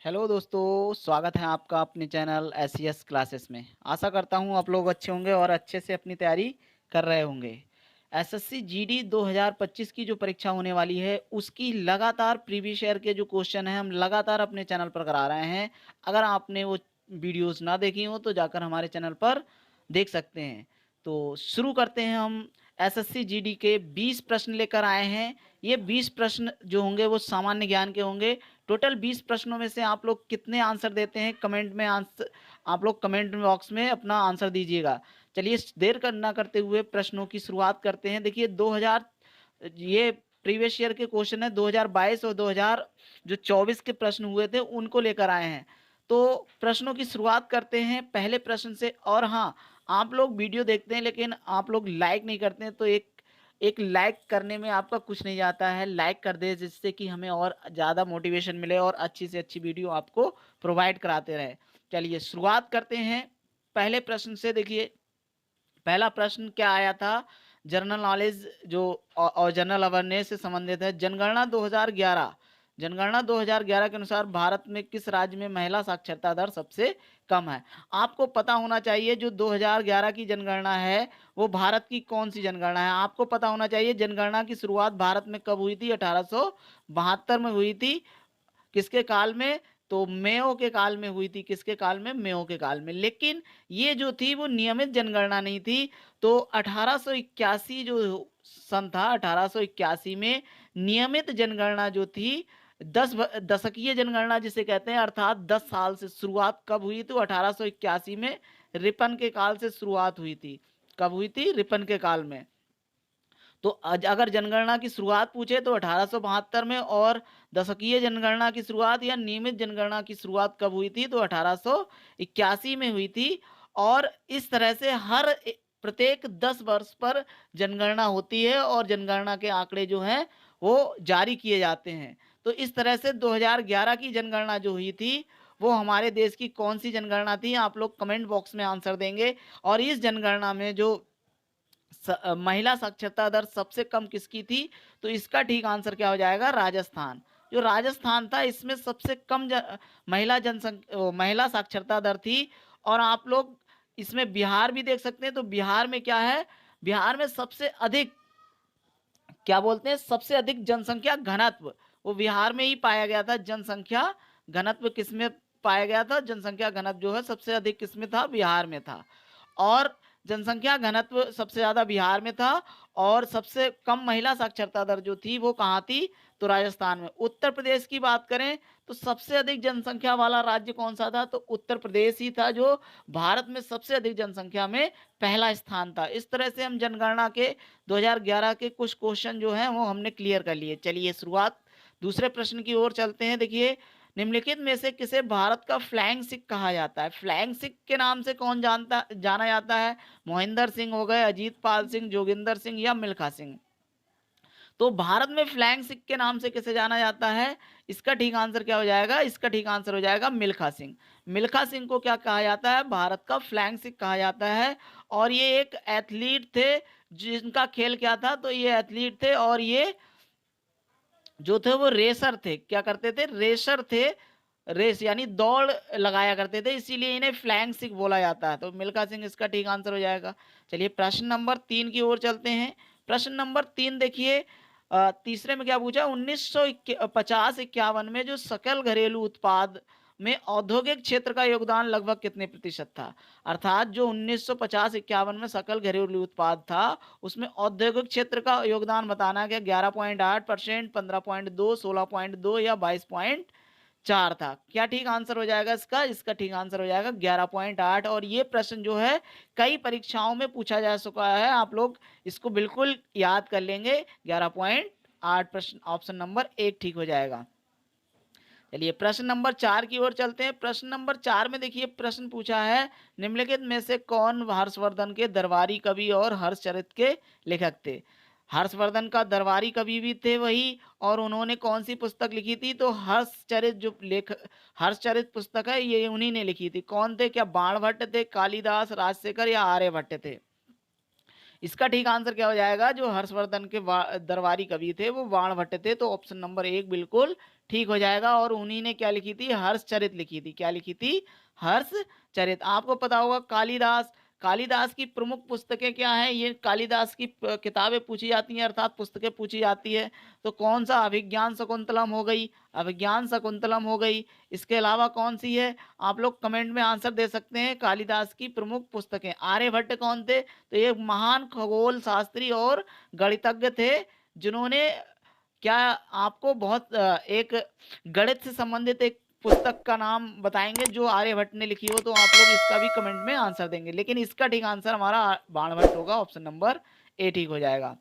Hello दोस्तों, स्वागत है आपका अपने चैनल एस क्लासेस में। आशा करता हूँ आप लोग अच्छे होंगे और अच्छे से अपनी तैयारी कर रहे होंगे। एसएससी जीडी 2025 की जो परीक्षा होने वाली है उसकी लगातार प्रीवियस ईयर के जो क्वेश्चन हैं हम लगातार अपने चैनल पर करा रहे हैं। अगर आपने वो वीडियोस ना देखी हो तो जाकर हमारे चैनल पर देख सकते हैं। तो शुरू करते हैं हम। एसएससी जीडी के 20 प्रश्न लेकर आए हैं। ये 20 प्रश्न जो होंगे वो सामान्य ज्ञान के होंगे। टोटल 20 प्रश्नों में से आप लोग कितने आंसर देते हैं कमेंट में आंसर आप लोग कमेंट बॉक्स में अपना आंसर दीजिएगा। चलिए देर ना करते हुए प्रश्नों की शुरुआत करते हैं। देखिए 2000 ये प्रीवियस ईयर के क्वेश्चन है। 2022 और 2000 जो 24 के प्रश्न हुए थे उनको लेकर आए हैं। तो प्रश्नों की शुरुआत करते हैं पहले प्रश्न से। और हाँ, आप लोग वीडियो देखते हैं लेकिन आप लोग लाइक नहीं करते हैं, तो एक एक लाइक करने में आपका कुछ नहीं जाता है। लाइक कर दे जिससे कि हमें और ज़्यादा मोटिवेशन मिले और अच्छी से अच्छी वीडियो आपको प्रोवाइड कराते रहे। चलिए शुरुआत करते हैं पहले प्रश्न से। देखिए पहला प्रश्न क्या आया था। जनरल नॉलेज जो और जनरल अवेयरनेस से संबंधित है। जनगणना 2011 के अनुसार भारत में किस राज्य में महिला साक्षरता दर सबसे कम है। आपको पता होना चाहिए जो 2011 की जनगणना है वो भारत की कौन सी जनगणना है। आपको पता होना चाहिए जनगणना की शुरुआत भारत में कब हुई थी। 1872 में हुई थी। किसके काल में? तो मेयो के काल में हुई थी। किसके काल में? मेयो के काल में। लेकिन ये जो थी वो नियमित जनगणना नहीं थी। तो 1881 जो सन था, 1881 में नियमित जनगणना जो थी, दशकीय जनगणना जिसे कहते हैं, अर्थात 10 साल से शुरुआत कब हुई थी? 1881 में रिपन के काल से शुरुआत हुई थी। कब हुई थी? रिपन के काल में। तो अगर जनगणना की शुरुआत पूछे तो 1872 में, और दशकीय जनगणना की शुरुआत या नियमित जनगणना की शुरुआत कब हुई थी? तो 1881 में हुई थी। और इस तरह से प्रत्येक 10 वर्ष पर जनगणना होती है और जनगणना के आंकड़े जो हैं वो जारी किए जाते हैं। तो इस तरह से 2011 की जनगणना जो हुई थी वो हमारे देश की कौन सी जनगणना थी? आप लोग कमेंट बॉक्स में आंसर देंगे। और इस जनगणना में जो महिला साक्षरता दर सबसे कम किसकी थी? तो इसका ठीक आंसर क्या हो जाएगा? राजस्थान। जो राजस्थान था इसमें सबसे कम महिला साक्षरता दर थी। और आप लोग इसमें बिहार भी देख सकते हैं। तो बिहार में क्या है? बिहार में सबसे अधिक, क्या बोलते हैं, सबसे अधिक जनसंख्या घनत्व वो बिहार में ही पाया गया था। जनसंख्या घनत्व किसमें पाया गया था? जनसंख्या घनत्व जो है सबसे अधिक किसमें था? बिहार में था। और जनसंख्या घनत्व सबसे ज्यादा बिहार में था। और सबसे कम महिला साक्षरता दर जो थी वो कहाँ थी? तो राजस्थान में। उत्तर प्रदेश की बात करें तो सबसे अधिक जनसंख्या वाला राज्य कौन सा था? तो उत्तर प्रदेश ही था, जो भारत में सबसे अधिक जनसंख्या में पहला स्थान था। इस तरह से हम जनगणना के 2011 के कुछ क्वेश्चन जो हैं वो हमने क्लियर कर लिए। चलिए शुरुआत दूसरे प्रश्न की ओर चलते हैं। देखिए निम्नलिखित में से किसे भारत का फ्लैंग सिख कहा जाता है? फ्लैंग सिख के नाम से कौन जाना जाता है? मोहिंदर सिंह हो गए, अजीत पाल सिंह, जोगिंदर सिंह या मिल्खा सिंह। तो भारत में फ्लैंग सिख के नाम से किसे जाना जाता है? इसका ठीक आंसर क्या हो जाएगा? इसका ठीक आंसर हो जाएगा मिल्खा सिंह। मिल्खा सिंह को क्या कहा जाता है? भारत का फ्लैंग सिख कहा जाता है। और ये एक एथलीट थे जिनका खेल क्या था? तो ये एथलीट थे और ये जो थे वो रेसर थे। क्या करते थे? रेसर थे। रेस यानी दौड़ लगाया करते थे, इसीलिए इन्हें फ्लैंग सिख बोला जाता है। तो मिल्खा सिंह इसका ठीक आंसर हो जाएगा। चलिए प्रश्न नंबर 3 की ओर चलते हैं। प्रश्न नंबर 3 देखिए, तीसरे में क्या पूछा? 1950-51 में जो सकल घरेलू उत्पाद में औद्योगिक क्षेत्र का योगदान लगभग कितने प्रतिशत था? अर्थात जो 1950-51 में सकल घरेलू उत्पाद था उसमें औद्योगिक क्षेत्र का योगदान बताना। क्या 11.8%, 15.2, 16.2 या 22.4 था? क्या ठीक आंसर हो जाएगा इसका? इसका ठीक आंसर हो जाएगा 11.8। और ये प्रश्न जो है कई परीक्षाओं में पूछा जा चुका है। आप लोग इसको बिल्कुल याद कर लेंगे। 11.8 प्रश्न, ऑप्शन नंबर 1 ठीक हो जाएगा। चलिए प्रश्न नंबर 4 की ओर चलते हैं। प्रश्न नंबर 4 में देखिए प्रश्न पूछा है, निम्नलिखित में से कौन हर्षवर्धन के दरबारी कवि और हर्षचरित के लेखक थे? हर्षवर्धन का दरबारी कवि भी थे वही, और उन्होंने कौन सी पुस्तक लिखी थी? तो हर्षचरित पुस्तक है ये उन्हीं ने लिखी थी। कौन थे? क्या बाणभट्ट थे, कालिदास, राजशेखर या आर्यभट्ट थे? इसका ठीक आंसर क्या हो जाएगा? जो हर्षवर्धन के दरबारी कवि थे वो बाणभट्ट थे, तो ऑप्शन नंबर 1 बिल्कुल ठीक हो जाएगा। और उन्हीं ने क्या लिखी थी? हर्षचरित लिखी थी। क्या लिखी थी? हर्षचरित। आपको पता होगा कालिदास, कालिदास की प्रमुख पुस्तकें क्या हैं? ये कालिदास की किताबें पूछी जाती हैं, अर्थात पुस्तकें पूछी जाती है। तो कौन सा? अभिज्ञान शकुंतलम हो गई, अभिज्ञान शकुंतलम हो गई। इसके अलावा कौन सी है? आप लोग कमेंट में आंसर दे सकते हैं। कालिदास की प्रमुख पुस्तकें। आर्यभट्ट कौन थे? तो ये महान खगोल शास्त्री और गणितज्ञ थे, जिन्होंने क्या आपको बहुत एक गणित से संबंधित एक पुस्तक का नाम बताएंगे जो आर्यभट्ट ने लिखी हो, तो आप लोग इसका भी कमेंट में आंसर देंगे। लेकिन इसका ठीक आंसर हमारा बाणभट्ट होगा, ऑप्शन नंबर ए ठीक हो जाएगा।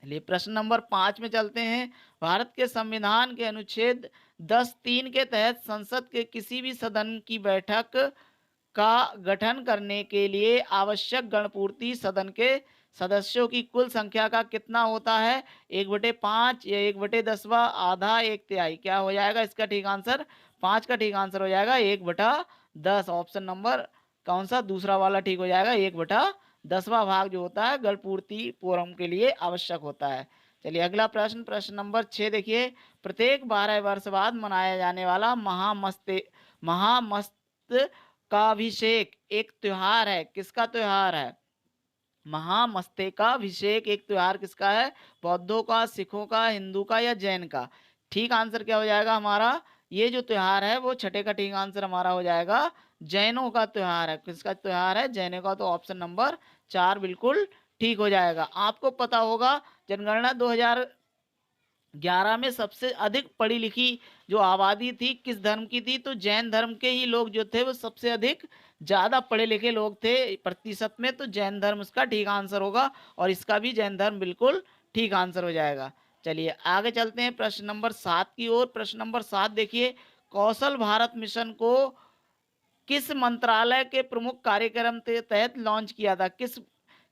चलिए प्रश्न नंबर 5 में चलते हैं। भारत के संविधान के अनुच्छेद 10(3) के तहत संसद के किसी भी सदन की बैठक का गठन करने के लिए आवश्यक गणपूर्ति सदन के सदस्यों की कुल संख्या का कितना होता है? 1/5 या 1/10वां, आधा, 1/3? क्या हो जाएगा इसका ठीक आंसर? 5 का ठीक आंसर हो जाएगा 1/10। ऑप्शन नंबर कौन सा? दूसरा वाला ठीक हो जाएगा। 1/10वां भाग जो होता है गणपूर्ति फोरम के लिए आवश्यक होता है। चलिए अगला प्रश्न, प्रश्न नंबर 6 देखिए। प्रत्येक 12 वर्ष बाद मनाया जाने वाला महामस्त का अभिषेक एक त्योहार है। किसका त्योहार है? महामस्तकाभिषेक एक त्योहार किसका है? बौद्धों का, सिखों का, हिंदू का या जैन का? ठीक आंसर क्या हो जाएगा हमारा? ये जो त्योहार है वो छठे का ठीक आंसर हमारा हो जाएगा जैनों का त्योहार है। किसका त्योहार है? जैनों का। तो ऑप्शन नंबर 4 बिल्कुल ठीक हो जाएगा। आपको पता होगा जनगणना 2011 में सबसे अधिक पढ़ी लिखी जो आबादी थी किस धर्म की थी? तो जैन धर्म के ही लोग जो थे वो सबसे अधिक ज्यादा पढ़े लिखे लोग थे प्रतिशत में। तो जैन धर्म इसका ठीक आंसर होगा, और इसका भी जैन धर्म बिल्कुल ठीक आंसर हो जाएगा। चलिए आगे चलते हैं प्रश्न नंबर 7 की ओर। प्रश्न नंबर 7 देखिए। कौशल भारत मिशन को किस मंत्रालय के प्रमुख कार्यक्रम के तहत लॉन्च किया था?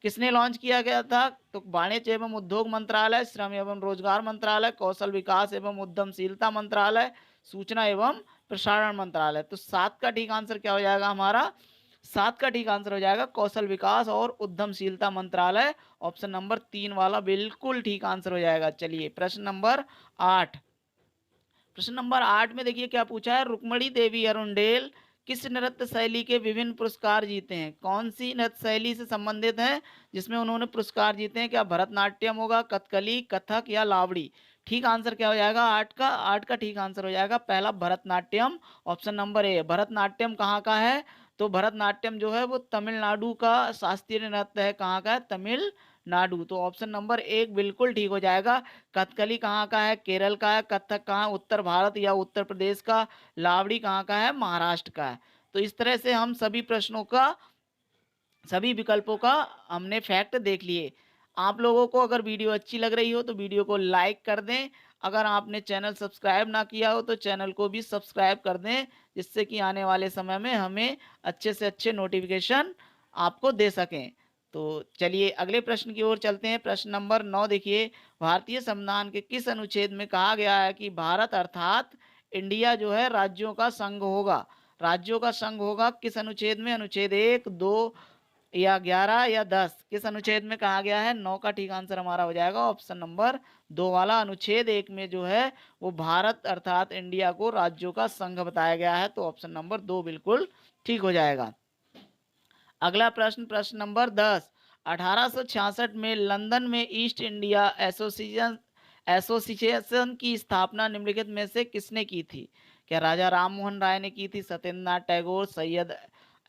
किसने लॉन्च किया गया था? तो वाणिज्य एवं उद्योग मंत्रालय, श्रम एवं रोजगार मंत्रालय, कौशल विकास एवं उद्यमशीलता मंत्रालय, सूचना एवं प्रसारण मंत्रालय। तो 7 का ठीक आंसर क्या हो जाएगा हमारा? 7 का ठीक आंसर हो जाएगा कौशल विकास और उद्यमशीलता मंत्रालय। ऑप्शन नंबर 3 वाला बिल्कुल ठीक आंसर हो जाएगा। चलिए प्रश्न नंबर 8। प्रश्न नंबर 8 में देखिए क्या पूछा है। रुक्मणी देवी अरुणडेल किस नृत्य शैली के विभिन्न पुरस्कार जीते हैं? कौन सी नृत्य शैली से संबंधित है जिसमें उन्होंने पुरस्कार जीते हैं? क्या भरतनाट्यम होगा, कथकली, कथक या लावड़ी? ठीक आंसर क्या हो जाएगा? 8 का ठीक आंसर हो जाएगा पहला Bharatanatyam, option number A. Bharatanatyam कहाँ का है? तो भरतनाट्यम जो है वो तमिलनाडु का शास्त्रीय नृत्य है। कहाँ का है? तमिलनाडु। तो ऑप्शन नंबर 1 बिल्कुल ठीक हो जाएगा। कथकली कहाँ का है? केरल का है। कथक कहाँ? उत्तर भारत या उत्तर प्रदेश का। लावड़ी कहाँ का है? महाराष्ट्र का है। तो इस तरह से हम सभी प्रश्नों का, सभी विकल्पों का हमने फैक्ट देख लिए। आप लोगों को अगर वीडियो अच्छी लग रही हो तो वीडियो को लाइक कर दें। अगर आपने चैनल सब्सक्राइब ना किया हो तो चैनल को भी सब्सक्राइब कर दें, जिससे कि आने वाले समय में हमें अच्छे से अच्छे नोटिफिकेशन आपको दे सकें। तो चलिए अगले प्रश्न की ओर चलते हैं। प्रश्न नंबर 9 देखिए। भारतीय संविधान के किस अनुच्छेद में कहा गया है कि भारत अर्थात इंडिया जो है राज्यों का संघ होगा? राज्यों का संघ होगा किस अनुच्छेद में? अनुच्छेद 1, 2 या 11 या 10? किस अनुच्छेद में कहा गया है? 9 का ठीक आंसर हमारा हो जाएगा ऑप्शन नंबर 2 वाला। अनुच्छेद 1 में जो है वो भारत अर्थात इंडिया को राज्यों का संघ बताया गया है। तो ऑप्शन नंबर 2 बिल्कुल ठीक हो जाएगा। अगला प्रश्न, प्रश्न नंबर 10। 1866 में लंदन में ईस्ट इंडिया एसोसिएशन की स्थापना निम्नलिखित में से किसने की थी? क्या राजा राम मोहन राय ने की थी, सत्येंद्र नाथ टैगोर, सैयद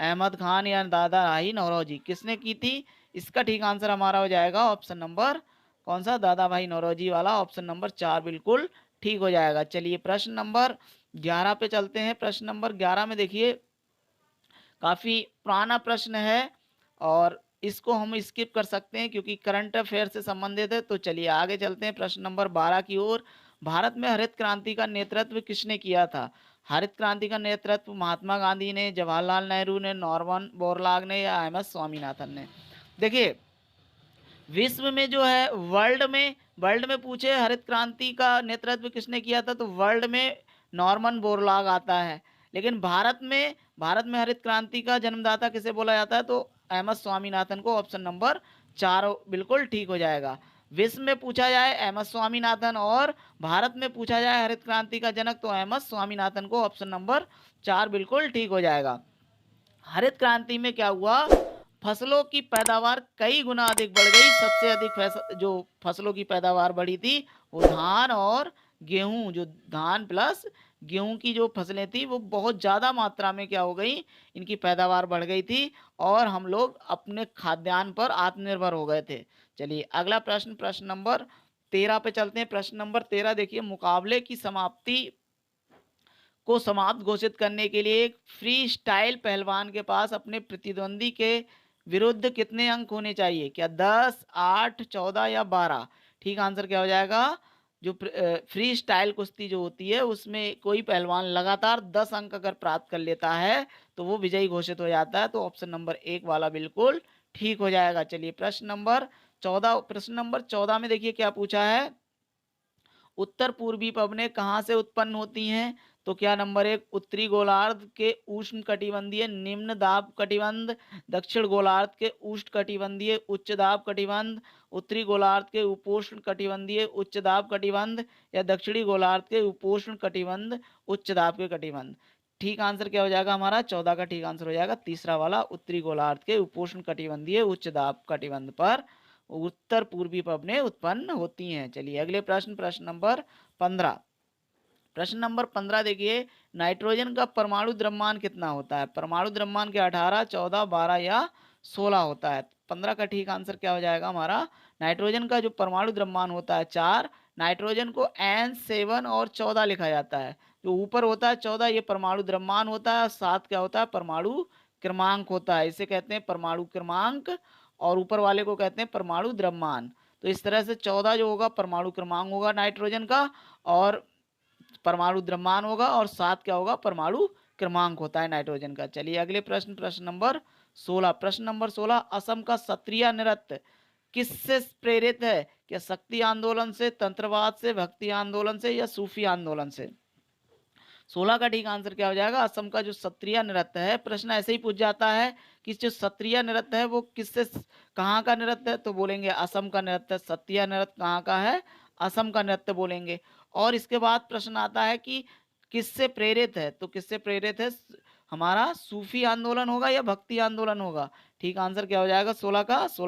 अहमद खान या दादा भाई नौरोजी? किसने की थी? इसका ठीक आंसर हमारा हो जाएगा ऑप्शन नंबर कौन सा? दादा भाई नौरोजी वाला। ऑप्शन नंबर 4 बिल्कुल ठीक हो जाएगा। चलिए प्रश्न नंबर 11 पे चलते हैं। प्रश्न नंबर 11 में देखिए काफी पुराना प्रश्न है और इसको हम स्किप कर सकते हैं क्योंकि करंट अफेयर से संबंधित है। तो चलिए आगे चलते हैं प्रश्न नंबर 12 की ओर। भारत में हरित क्रांति का नेतृत्व किसने किया था? हरित क्रांति का नेतृत्व महात्मा गांधी ने, जवाहरलाल नेहरू ने, नॉर्मन बोरलाग ने या एम एस स्वामीनाथन ने? देखिए विश्व में जो है वर्ल्ड में पूछे हरित क्रांति का नेतृत्व किसने किया था तो वर्ल्ड में नॉर्मन बोरलाग आता है। लेकिन भारत में हरित क्रांति का जन्मदाता किसे बोला जाता है? तो एम एस स्वामीनाथन को। ऑप्शन नंबर 4 बिल्कुल ठीक हो जाएगा। विश्व में पूछा जाए एम एस स्वामीनाथन और भारत में पूछा जाए हरित क्रांति का जनक तो एम एस स्वामीनाथन को ऑप्शन नंबर 4 बिल्कुल ठीक हो जाएगा। हरित क्रांति में क्या हुआ, फसलों की पैदावार कई गुना अधिक बढ़ गई। सबसे अधिक जो फसलों की पैदावार बढ़ी थी वो धान और गेहूं, जो धान प्लस गेहूं की जो फसलें थी वो बहुत ज़्यादा मात्रा में क्या हो गई, इनकी पैदावार बढ़ गई थी और हम लोग अपने खाद्यान्न पर आत्मनिर्भर हो गए थे। चलिए अगला प्रश्न, प्रश्न नंबर 13 पे चलते हैं। प्रश्न नंबर 13 देखिए, मुकाबले की समाप्ति को समाप्त घोषित करने के लिए एक फ्री स्टाइल पहलवान के पास अपने प्रतिद्वंदी के विरुद्ध कितने अंक होने चाहिए? क्या 10, 8, 14 या 12? ठीक आंसर क्या हो जाएगा? जो फ्री स्टाइल कुश्ती जो होती है उसमें कोई पहलवान लगातार 10 अंक अगर प्राप्त कर लेता है तो वो विजयी घोषित हो जाता है। तो ऑप्शन नंबर 1 वाला बिल्कुल ठीक हो जाएगा। चलिए प्रश्न नंबर 14 में देखिए क्या पूछा है, उत्तर पूर्वी पवनें कहाँ से उत्पन्न होती हैं? तो क्या नंबर 1 उत्तरी गोलार्ध के उष्ण कटिबंधीय निम्न दाब कटिबंध, दक्षिण गोलार्ध के उष्ण कटिबंधीय उच्च दाब कटिबंध, उत्तरी गोलार्ध के उपोष्ण कटिबंधीय उच्च दाब कटिबंध या दक्षिणी गोलार्ध के उपोष्ण कटिबंध उच्च दाब के कटिबंध? ठीक आंसर क्या हो जाएगा हमारा? 14 का ठीक आंसर हो जाएगा तीसरा वाला, उत्तरी गोलार्ध के उपोष्ण कटिबंधीय उच्च दाब कटिबंध पर उत्तर पूर्वी पवनें उत्पन्न होती हैं। चलिए अगले प्रश्न, प्रश्न नंबर 15। प्रश्न नंबर 15 देखिए, नाइट्रोजन का परमाणु द्रव्यमान कितना होता है? परमाणु द्रव्यमान के 18, 14, 12 या 16 होता है? 15 का ठीक आंसर क्या हो जाएगा हमारा? नाइट्रोजन का जो परमाणु द्रव्यमान होता है 4, नाइट्रोजन को N7 और 14 लिखा जाता है। जो ऊपर होता है 14 ये परमाणु द्रव्यमान होता है, 7 क्या होता है? परमाणु क्रमांक होता है। इसे कहते हैं परमाणु क्रमांक और ऊपर वाले को कहते हैं परमाणु द्रव्यमान। तो इस तरह से 14 जो होगा परमाणु क्रमांक होगा नाइट्रोजन का और परमाणु द्रव्यमान होगा और 7 क्या होगा? परमाणु क्रमांक होता है नाइट्रोजन का। चलिए अगले प्रश्न, प्रश्न नंबर 16। प्रश्न नंबर 16, असम का क्षत्रिय नृत्य किससे प्रेरित है? क्या शक्ति आंदोलन से, तंत्रवाद से, भक्ति आंदोलन से या सूफी आंदोलन से? 16 का ठीक आंसर क्या हो जाएगा? असम का जो क्षत्रिय नृत्य है, प्रश्न ऐसे ही पूछ जाता है कि जो क्षत्रिय नृत्य है वो किससे, कहाँ का नृत्य है? तो बोलेंगे असम का नृत्य। क्षत्रिय नृत्य कहाँ का है? असम का नृत्य बोलेंगे। और इसके बाद प्रश्न आता है कि किससे प्रेरित है? तो किससे प्रेरित है हमारा? सूफी आंदोलन होगा या भक्ति आंदोलन होगा? ठीक आंसर क्या हो जाएगा? 16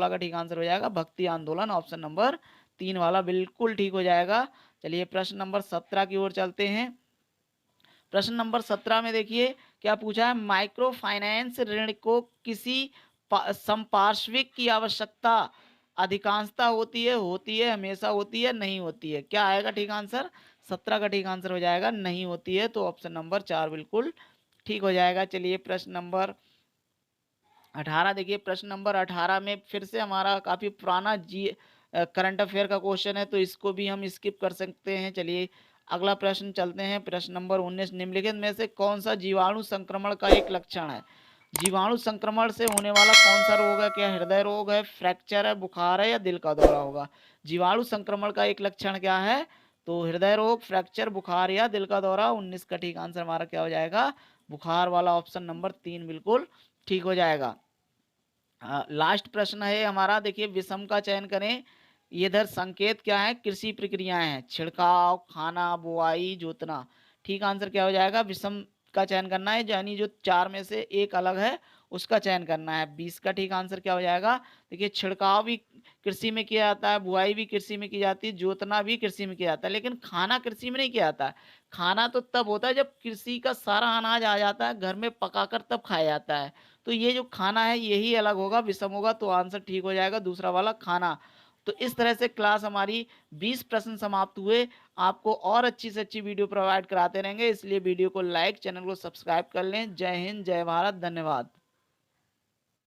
का ठीक आंसर हो जाएगा भक्ति आंदोलन, ऑप्शन नंबर 3 वाला बिल्कुल ठीक हो जाएगा। चलिए प्रश्न नंबर 17 की ओर चलते हैं। प्रश्न नंबर 17 में देखिए क्या पूछा है, माइक्रो फाइनेंस ऋण को किसी संपार्श्विक की आवश्यकता अधिकांशता होती है, हमेशा होती है, नहीं होती है? क्या आएगा ठीक आंसर? 17 का ठीक आंसर हो जाएगा नहीं होती है। तो ऑप्शन नंबर 4 बिल्कुल ठीक हो जाएगा। चलिए प्रश्न नंबर 18 देखिए, प्रश्न नंबर 18 में फिर से हमारा काफी पुराना करंट अफेयर का क्वेश्चन है तो इसको भी हम स्किप कर सकते हैं। चलिए अगला प्रश्न चलते हैं। प्रश्न नंबर 19, निम्नलिखित में से कौन सा जीवाणु संक्रमण का एक लक्षण है? जीवाणु संक्रमण से होने वाला कौन सा रोग है? क्या हृदय रोग है, फ्रैक्चर है, बुखार है या दिल का दौरा होगा? जीवाणु संक्रमण का एक लक्षण क्या है? तो हृदय रोग, फ्रैक्चर, बुखार या दिल का दौरा। 19 का ठीक आंसर हमारा क्या हो जाएगा? बुखार वाला, ऑप्शन नंबर 3 बिल्कुल ठीक हो जाएगा। लास्ट प्रश्न है हमारा, देखिए विषम का चयन करें। ये इधर संकेत क्या है? कृषि प्रक्रियाएं हैं, छिड़काव, खाना, बुआई, जोतना। ठीक आंसर क्या हो जाएगा? विषम का चयन करना है, यानी जो 4 में से एक अलग है उसका चयन करना है। 20 का ठीक आंसर क्या हो जाएगा? देखिए छिड़काव भी कृषि में किया जाता है, बुआई भी कृषि में की जाती है, जोतना भी कृषि में किया जाता है, लेकिन खाना कृषि में नहीं किया जाता है। खाना तो तब होता है जब कृषि का सारा अनाज आ जाता है घर में पकाकर तब खाया जाता है। तो ये जो खाना है यही अलग होगा, विषम होगा। तो आंसर ठीक हो जाएगा दूसरा वाला, खाना। तो इस तरह से क्लास हमारी 20 प्रश्न समाप्त हुए। आपको और अच्छी से अच्छी वीडियो प्रोवाइड कराते रहेंगे, इसलिए वीडियो को लाइक, चैनल को सब्सक्राइब कर लें। जय हिंद, जय भारत, धन्यवाद।